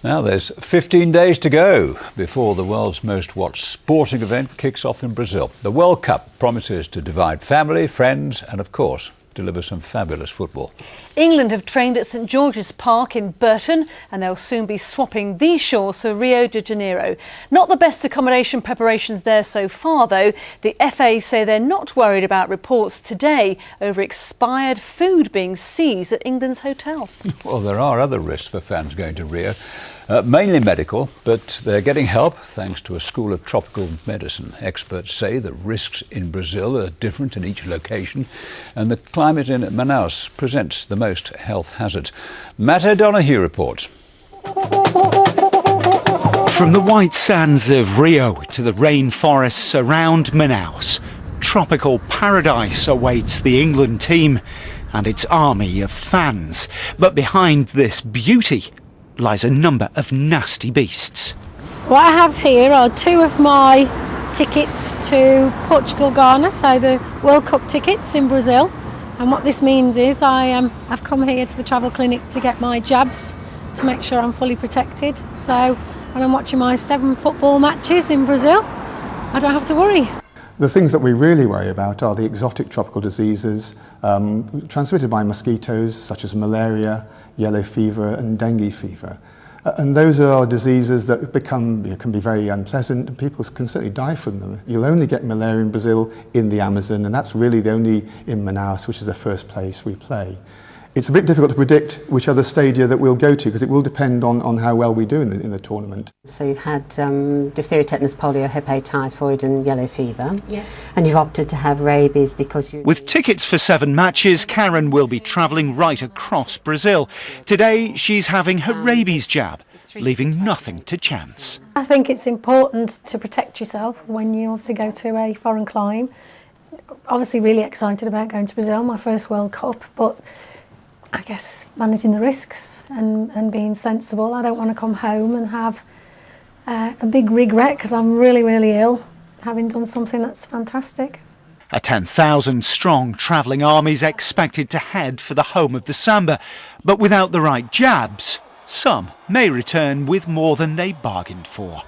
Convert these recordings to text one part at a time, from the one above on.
Now there's 15 days to go before the world's most watched sporting event kicks off in Brazil. The World Cup promises to divide family, friends and, of course, deliver some fabulous football. England have trained at St George's Park in Burton and they'll soon be swapping these shores for Rio de Janeiro. Not the best accommodation preparations there so far, though. The FA say they're not worried about reports today over expired food being seized at England's hotel. Well, there are other risks for fans going to Rio. Mainly medical, but they're getting help thanks to a school of tropical medicine. Experts say the risks in Brazil are different in each location, and the climate in Manaus presents the most health hazards. Matt O'Donoghue reports. From the white sands of Rio to the rainforests around Manaus, tropical paradise awaits the England team and its army of fans. But behind this beauty lies a number of nasty beasts. What I have here are two of my tickets to Portugal, Ghana, so the World Cup tickets in Brazil. And what this means is I've come here to the travel clinic to get my jabs to make sure I'm fully protected. So when I'm watching my 7 football matches in Brazil, I don't have to worry. The things that we really worry about are the exotic tropical diseases transmitted by mosquitoes such as malaria, yellow fever and dengue fever. And those are diseases that can be very unpleasant and people can certainly die from them. You'll only get malaria in Brazil in the Amazon, and that's really the only in Manaus, which is the first place we play. It's a bit difficult to predict which other stadia that we'll go to because it will depend on how well we do in the tournament. So you've had diphtheria, tetanus, polio, hep A, typhoid and yellow fever. Yes. And you've opted to have rabies because you... With tickets for 7 matches, Karen will be travelling right across Brazil. Today she's having her rabies jab, leaving nothing to chance. I think it's important to protect yourself when you obviously go to a foreign clime. Obviously really excited about going to Brazil, my first World Cup, but I guess managing the risks and being sensible. I don't want to come home and have a big regret because I'm really, really ill, having done something that's fantastic. A 10,000 strong travelling army's expected to head for the home of the Samba, but without the right jabs, some may return with more than they bargained for.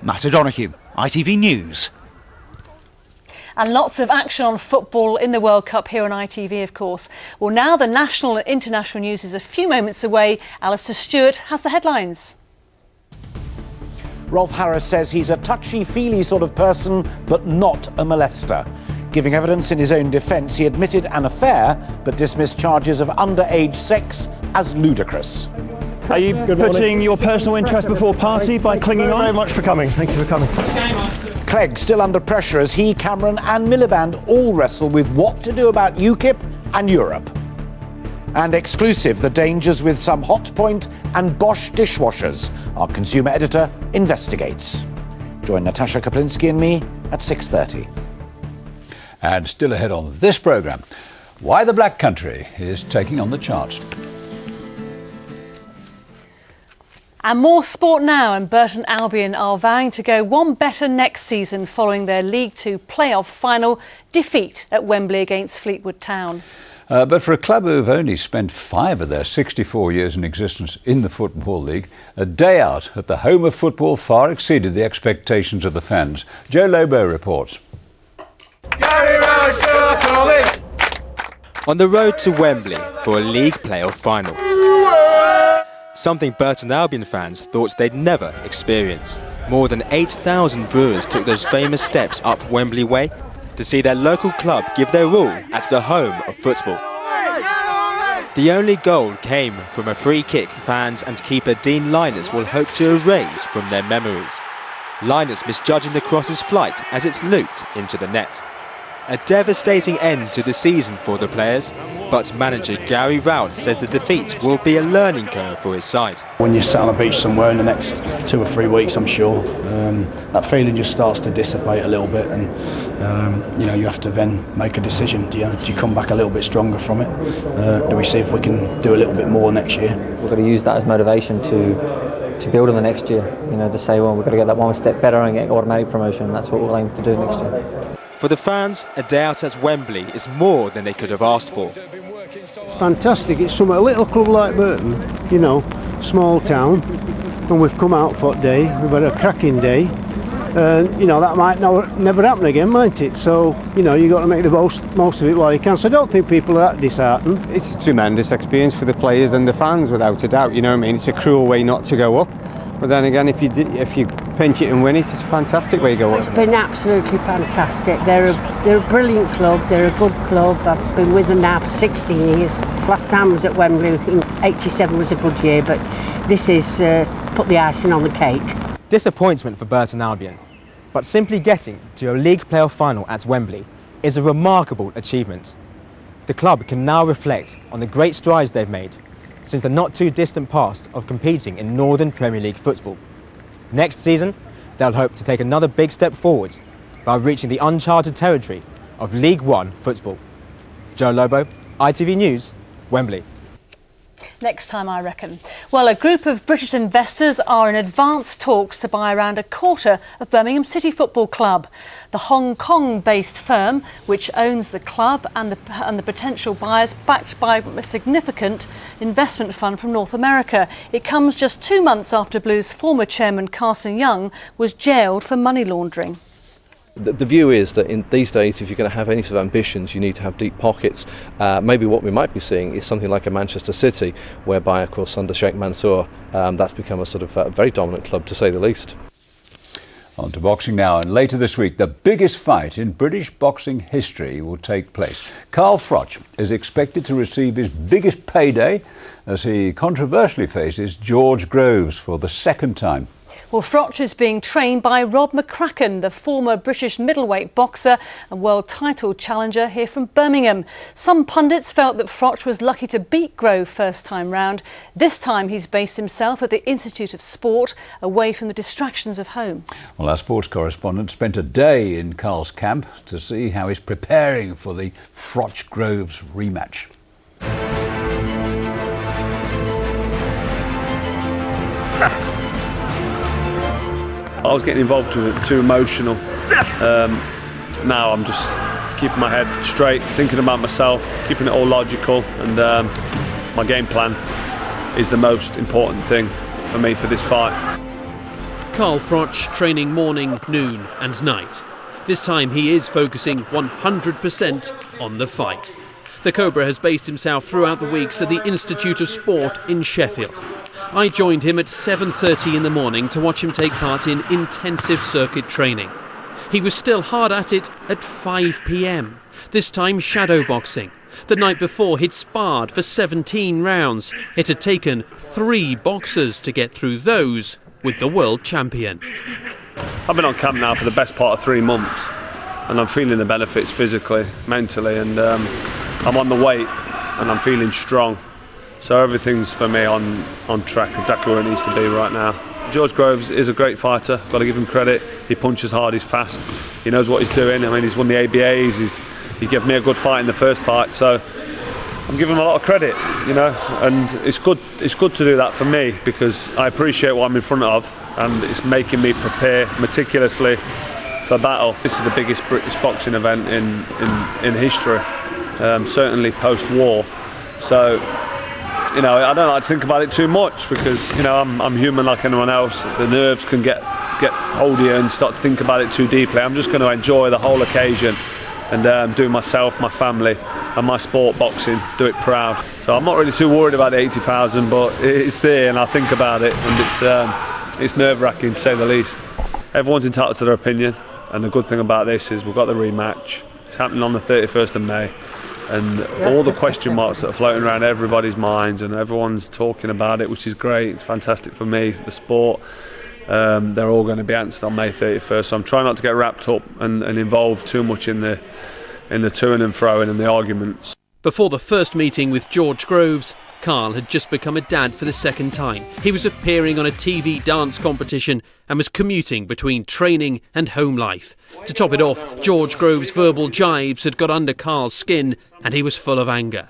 Matt O'Donoghue, ITV News. And lots of action on football in the World Cup here on ITV, of course. Well, now the national and international news is a few moments away. Alistair Stewart has the headlines. Rolf Harris says he's a touchy-feely sort of person, but not a molester. Giving evidence in his own defence, he admitted an affair, but dismissed charges of underage sex as ludicrous. Are you putting your personal interest before party by clinging on? Thank you very much for coming. Thank you for coming. Clegg still under pressure as he, Cameron and Miliband all wrestle with what to do about UKIP and Europe. And exclusive, the dangers with some Hotpoint and Bosch dishwashers. Our consumer editor investigates. Join Natasha Kaplinsky and me at 6:30. And still ahead on this programme, why the Black Country is taking on the charts. And more sport now, and Burton Albion are vowing to go one better next season following their League Two playoff final defeat at Wembley against Fleetwood Town. But for a club who've only spent 5 of their 64 years in existence in the Football League, a day out at the home of football far exceeded the expectations of the fans. Joe Lobo reports. On the road to Wembley for a league playoff final. Something Burton Albion fans thought they'd never experience. More than 8,000 Brewers took those famous steps up Wembley Way to see their local club give their all at the home of football. The only goal came from a free kick fans and keeper Dean Linus will hope to erase from their memories. Linus misjudging the cross's flight as it's looped into the net. A devastating end to the season for the players, but manager Gary Rowd says the defeat will be a learning curve for his side. When you're sat on a beach somewhere in the next 2 or 3 weeks, I'm sure, that feeling just starts to dissipate a little bit, and you have to then make a decision. Do you come back a little bit stronger from it? Do we see if we can do a little bit more next year? We've got to use that as motivation to build on the next year, to say, well, we've got to get that one step better and get automatic promotion. That's what we'll aim to do next year. For the fans, a day out at Wembley is more than they could have asked for. It's fantastic. It's from a little club like Burton, small town. and we've come out for today. We've had a cracking day, and you know that might never happen again, might it? So you know, you've got to make the most of it while you can. So I don't think people are that disheartened. It's a tremendous experience for the players and the fans, without a doubt. You know what I mean? It's a cruel way not to go up, but then again, if you pinch it and win it, it's a fantastic way to go up. It's been absolutely fantastic. They're a brilliant club. They're a good club. I've been with them now for 60 years. Last time I was at Wembley in '87 was a good year, but this is put the icing on the cake. Disappointment for Burton Albion, but simply getting to a league playoff final at Wembley is a remarkable achievement. The club can now reflect on the great strides they've made since the not too distant past of competing in Northern Premier League football. Next season, they'll hope to take another big step forward by reaching the uncharted territory of League One football. Joe Lobo, ITV News, Wembley. Next time, I reckon. Well, a group of British investors are in advanced talks to buy around a quarter of Birmingham City Football Club. The Hong Kong-based firm, which owns the club and the potential buyers, backed by a significant investment fund from North America. It comes just 2 months after Blues former chairman Carson Young was jailed for money laundering. The view is that in these days, if you're going to have any sort of ambitions, you need to have deep pockets. Maybe what we might be seeing is something like a Manchester City, whereby, of course, under Sheikh Mansour, that's become a sort of very dominant club, to say the least. On to boxing now, and later this week, the biggest fight in British boxing history will take place. Carl Froch is expected to receive his biggest payday as he controversially faces George Groves for the second time. Well, Froch is being trained by Rob McCracken, the former British middleweight boxer and world title challenger here from Birmingham. Some pundits felt that Froch was lucky to beat Grove first time round. This time he's based himself at the Institute of Sport, away from the distractions of home. Well, our sports correspondent spent a day in Carl's camp to see how he's preparing for the Froch-Groves rematch. I was getting involved with it, too emotional. Now I'm just keeping my head straight, thinking about myself, keeping it all logical, and my game plan is the most important thing for me for this fight. Carl Froch training morning, noon and night. This time he is focusing 100% on the fight. The Cobra has based himself throughout the weeks at the Institute of Sport in Sheffield. I joined him at 7:30 in the morning to watch him take part in intensive circuit training. He was still hard at it at 5 p.m, this time shadow boxing. The night before he'd sparred for 17 rounds. It had taken 3 boxers to get through those with the world champion. I've been on camp now for the best part of 3 months, and I'm feeling the benefits physically, mentally, and I'm on the weight and I'm feeling strong. So everything's for me on track, exactly where it needs to be right now. George Groves is a great fighter, got to give him credit. He punches hard, he's fast, he knows what he's doing. I mean, he's won the ABAs, he gave me a good fight in the first fight, so I'm giving him a lot of credit, you know, and it's good to do that for me, because I appreciate what I'm in front of, and it's making me prepare meticulously for battle. This is the biggest British boxing event in history, certainly post-war. So, you know, I don't like to think about it too much, because, you know, I'm human like anyone else. The nerves can get hold of you and start to think about it too deeply. I'm just going to enjoy the whole occasion and do myself, my family and my sport, boxing, do it proud. So I'm not really too worried about the 80,000, but it's there and I think about it, and it's nerve-wracking to say the least. Everyone's entitled to their opinion, and the good thing about this is we've got the rematch. It's happening on the 31st of May. And all the question marks that are floating around everybody's minds, and everyone's talking about it, which is great. It's fantastic for me, the sport. They're all going to be answered on May 31st. So I'm trying not to get wrapped up and involved too much in the to and fro and the arguments. Before the first meeting with George Groves, Carl had just become a dad for the second time. He was appearing on a TV dance competition and was commuting between training and home life. To top it off, George Groves' verbal jibes had got under Carl's skin and he was full of anger.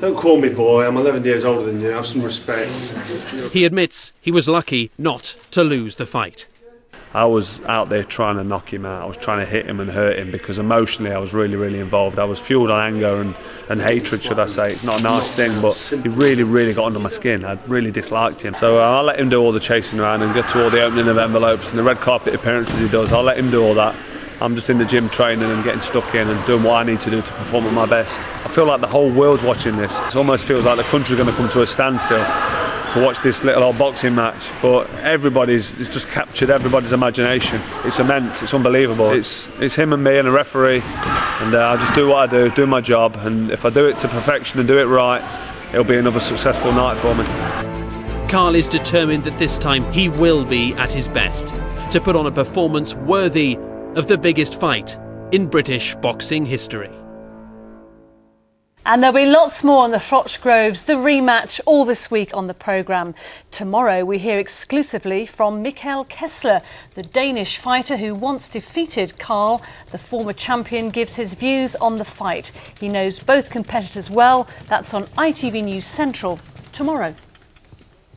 Don't call me boy, I'm 11 years older than you, have some respect. He admits he was lucky not to lose the fight. I was out there trying to knock him out. I was trying to hit him and hurt him because emotionally I was really, really involved. I was fueled on anger and hatred, should I say. It's not a nice thing, but he really, really got under my skin. I really disliked him. So I'll let him do all the chasing around and get to all the opening of envelopes and the red carpet appearances he does. I'll let him do all that. I'm just in the gym training and getting stuck in and doing what I need to do to perform at my best. I feel like the whole world's watching this. It almost feels like the country's going to come to a standstill to watch this little old boxing match, but it's just captured everybody's imagination. It's immense, it's unbelievable. It's him and me and a referee, and I just do what I do my job, and if I do it to perfection and do it right, it'll be another successful night for me. Carl is determined that this time he will be at his best, to put on a performance worthy of the biggest fight in British boxing history. And there'll be lots more on the Froch Groves, the rematch, all this week on the programme. Tomorrow we hear exclusively from Mikkel Kessler, the Danish fighter who once defeated Carl. The former champion gives his views on the fight. He knows both competitors well. That's on ITV News Central tomorrow.